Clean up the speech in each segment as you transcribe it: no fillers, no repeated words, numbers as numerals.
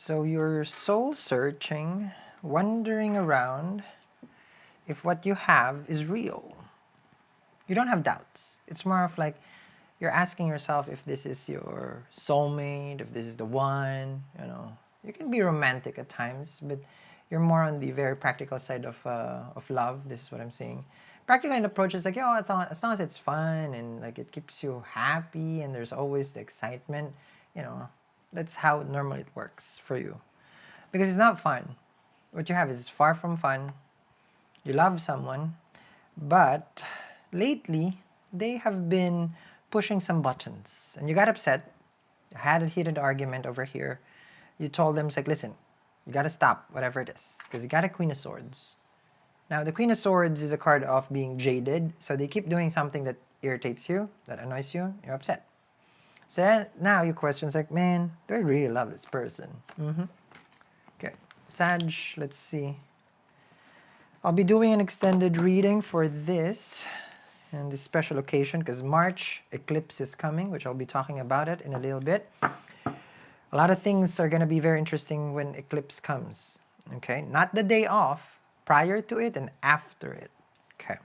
So you're soul searching, wandering around if what you have is real. You don't have doubts. It's more of like you're asking yourself if this is your soulmate, if this is the one, you know. You can be romantic at times, but you're more on the very practical side of love. This is what I'm seeing. Practical in approach is like, yo, as long as it's fun and like it keeps you happy and there's always the excitement, you know, that's how normally it works for you. Because it's not fun. What you have is far from fun. You love someone, but lately they have been pushing some buttons and you got upset, had a heated argument over here. You told them, it's like, listen, you got to stop whatever it is because you got a Queen of Swords. Now, the Queen of Swords is a card of being jaded, so they keep doing something that irritates you, that annoys you, you're upset. So now your question's like, man, do I really love this person? Okay, Sag, let's see. I'll be doing an extended reading for this and this special occasion because March eclipse is coming, which I'll be talking about it in a little bit. A lot of things are going to be very interesting when eclipse comes. Okay, not the day off, prior to it and after it. Okay.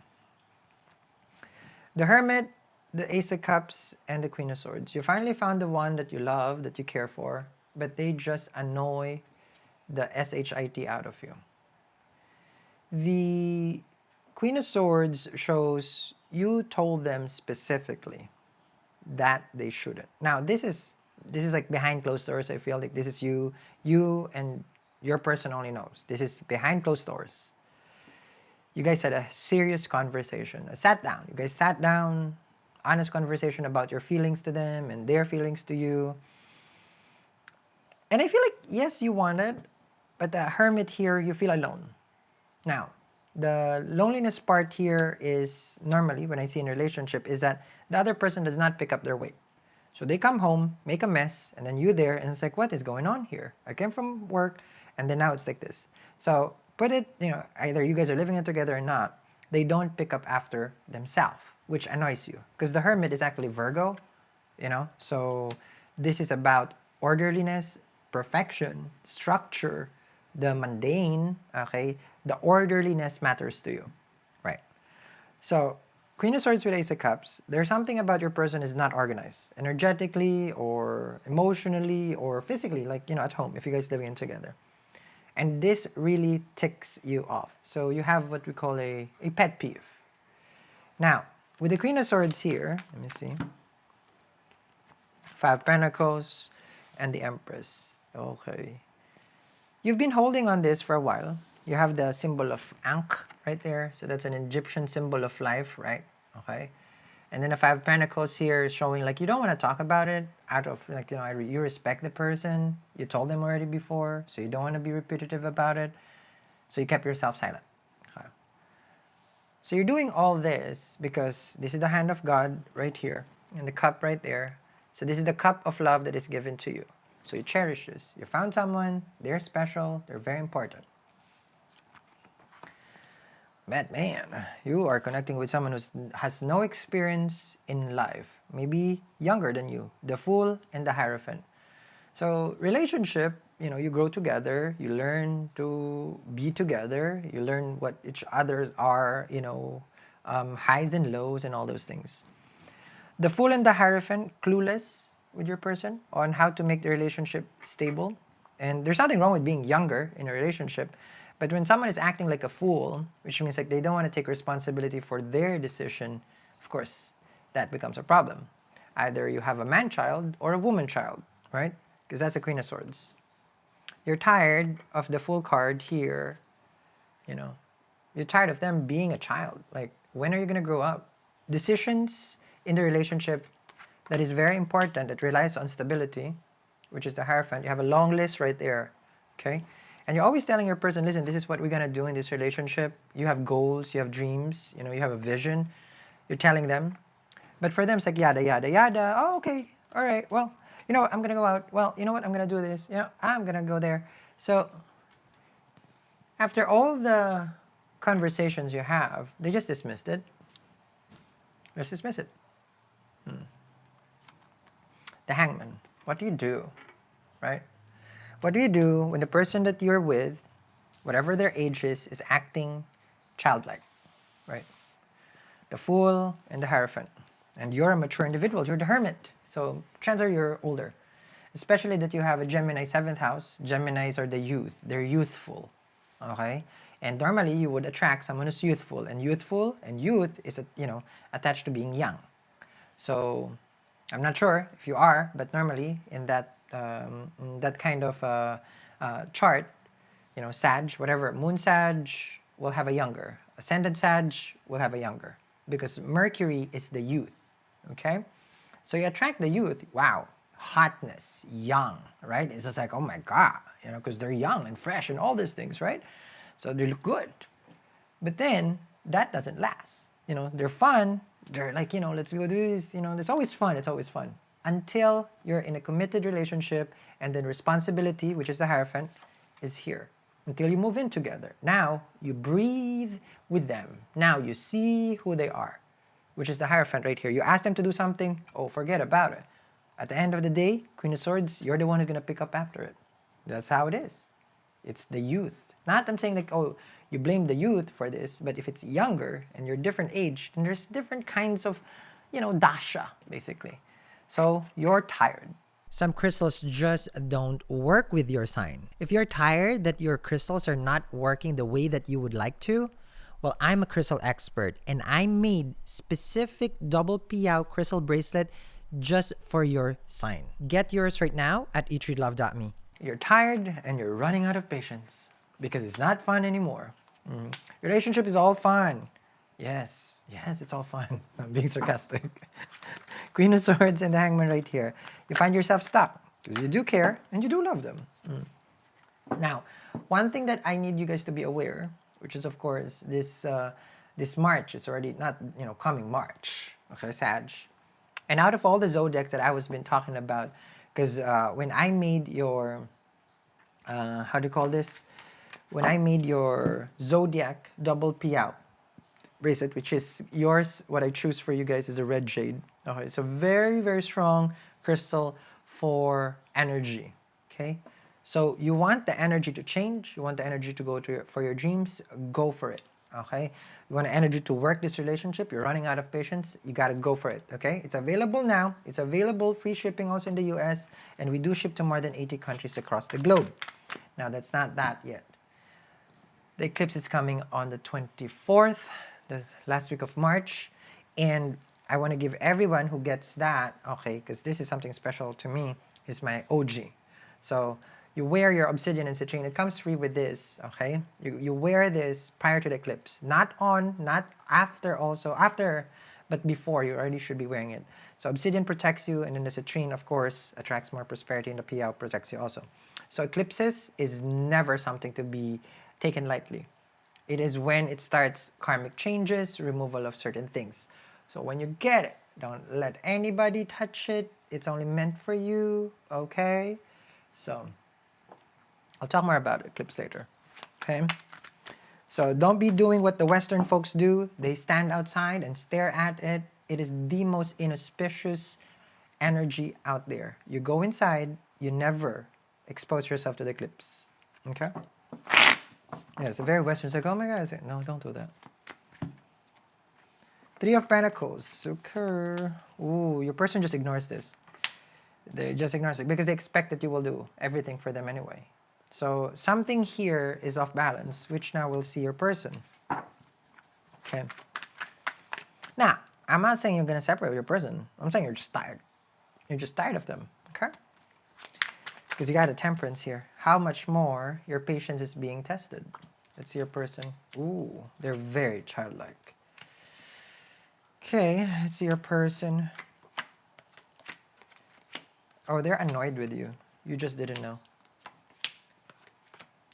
The Hermit, the Ace of Cups, and the Queen of Swords. You finally found the one that you love, that you care for, but they just annoy the SHIT out of you. The Queen of Swords shows you told them specifically that they shouldn't. Now, this is like behind closed doors. I feel like this is you and your person only knows. This is behind closed doors. You guys had a serious conversation. You guys sat down, honest conversation about your feelings to them and their feelings to you. And I feel like, yes, you wanted, but the Hermit here, you feel alone. Now, the loneliness part here is normally, when I see in a relationship, is that the other person does not pick up their weight. So they come home, make a mess, and then you there, and it's like, what is going on here? I came from work, and then now it's like this. So put it, either you guys are living it together or not, they don't pick up after themselves, which annoys you. Because the Hermit is actually Virgo, so this is about orderliness, perfection, structure, the mundane, okay? The orderliness matters to you, right? So, Queen of Swords with Ace of Cups, there's something about your person is not organized, energetically or emotionally or physically, like, at home, if you guys living in together. And this really ticks you off. So you have what we call a pet peeve. Now, with the Queen of Swords here, let me see. Five of Pentacles and the Empress. Okay. You've been holding on this for a while. You have the symbol of Ankh right there. So that's an Egyptian symbol of life, right? Okay. And then the Five of Pentacles here is showing like you don't want to talk about it out of like, you respect the person. You told them already before, so you don't want to be repetitive about it. So you kept yourself silent. Okay. So you're doing all this because this is the hand of God right here and the cup right there. So this is the cup of love that is given to you. So you cherish this. You found someone, they're special, they're very important. But man, you are connecting with someone who has no experience in life, maybe younger than you, the Fool and the Hierophant. So relationship, you grow together, you learn to be together, you learn what each others are, highs and lows and all those things. The Fool and the Hierophant, clueless with your person on how to make the relationship stable. And there's nothing wrong with being younger in a relationship, but when someone is acting like a fool, which means like they don't want to take responsibility for their decision, of course, that becomes a problem. Either you have a man-child or a woman-child, right? Because that's a Queen of Swords. You're tired of the Fool card here, You're tired of them being a child. Like, when are you going to grow up? Decisions in the relationship that is very important, that relies on stability, which is the Hierophant. You have a long list right there, okay? And you're always telling your person, listen, this is what we're going to do in this relationship. You have goals, you have dreams, you have a vision. You're telling them. But for them, it's like yada, yada, yada. Oh, okay. All right. Well, I'm going to go out. Well, you know what? I'm going to do this. I'm going to go there. So after all the conversations you have, they just dismissed it. Let's dismiss it. The Hangman. What do you do, right? What do you do when the person that you're with, whatever their age is acting childlike, right? The Fool and the Hierophant. And you're a mature individual, you're the Hermit. So chances are you're older. Especially that you have a Gemini 7th house. Geminis are the youth. They're youthful. Okay? And normally you would attract someone who's youthful. And youth is, attached to being young. So I'm not sure if you are, but normally in that kind of chart, Sag, whatever, Moon Sag will have a younger. Ascendant Sag will have a younger. Because Mercury is the youth. Okay? So you attract the youth. Wow. Hotness, young, right? It's just like, oh my God, because they're young and fresh and all these things, right? So they look good. But then that doesn't last. They're fun. They're like, let's go do this. It's always fun. It's always fun. Until you're in a committed relationship and then responsibility, which is the Hierophant, is here. Until you move in together. Now you breathe with them. Now you see who they are, which is the Hierophant right here. You ask them to do something, oh, forget about it. At the end of the day, Queen of Swords, you're the one who's going to pick up after it. That's how it is. It's the youth. Not I'm saying like, oh, you blame the youth for this, but if it's younger and you're different age, then there's different kinds of, dasha, basically. So you're tired. Some crystals just don't work with your sign. If you're tired that your crystals are not working the way that you would like to, well, I'm a crystal expert and I made specific double Piao crystal bracelet just for your sign. Get yours right now at eatreadlove.me. You're tired and you're running out of patience because it's not fun anymore. Relationship is all fun. Yes, it's all fun. I'm being sarcastic. Queen of Swords and the Hangman right here. You find yourself stuck because you do care and you do love them. Now, one thing that I need you guys to be aware, which is of course this March, it's already not, coming March, okay, Sag. And out of all the zodiac that I was been talking about, because when I made your, how do you call this? When I made your zodiac double Piao bracelet, which is yours, what I choose for you guys is a red jade. Okay, it's a very, very strong crystal for energy. Okay, so you want the energy to change, you want the energy to go to for your dreams, go for it. Okay, you want energy to work this relationship, you're running out of patience, you got to go for it. Okay, it's available now, it's available, free shipping also in the US, and we do ship to more than 80 countries across the globe. Now that's not that yet. The eclipse is coming on the 24th, the last week of March, and I want to give everyone who gets that, okay, because this is something special to me, is my OG. So you wear your obsidian and citrine. It comes free with this, okay? You wear this prior to the eclipse. Not on, not after also. After, but before, you already should be wearing it. So obsidian protects you, and then the citrine, of course, attracts more prosperity, and the Piao protects you also. So eclipses is never something to be taken lightly. It is when it starts karmic changes, removal of certain things. So when you get it, don't let anybody touch it. It's only meant for you, okay? So I'll talk more about eclipse later, okay? So don't be doing what the Western folks do. They stand outside and stare at it. It is the most inauspicious energy out there. You go inside, you never expose yourself to the eclipse, okay? Yeah, it's a very Western. It's like, oh my God. Like, no, don't do that. Three of Pentacles. Okay. Ooh, your person just ignores this. They just ignore it because they expect that you will do everything for them anyway. So something here is off balance, which now we'll see your person. Okay. Now, I'm not saying you're going to separate with your person. I'm saying you're just tired. You're just tired of them. Okay? Because you got a Temperance here. How much more your patience is being tested? Let's see your person. Ooh, they're very childlike. Okay, let's see your person. Oh, they're annoyed with you. You just didn't know.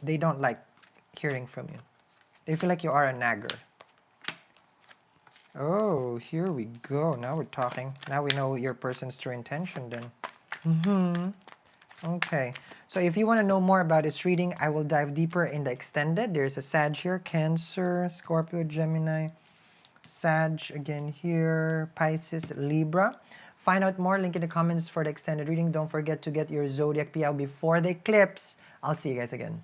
They don't like hearing from you. They feel like you are a nagger. Oh, here we go. Now we're talking. Now we know your person's true intention then. Okay. So if you want to know more about this reading, I will dive deeper in the extended. There's a Sag here, Cancer, Scorpio, Gemini, Sag again here, Pisces, Libra. Find out more, link in the comments for the extended reading. Don't forget to get your zodiac PL before the eclipse. I'll see you guys again.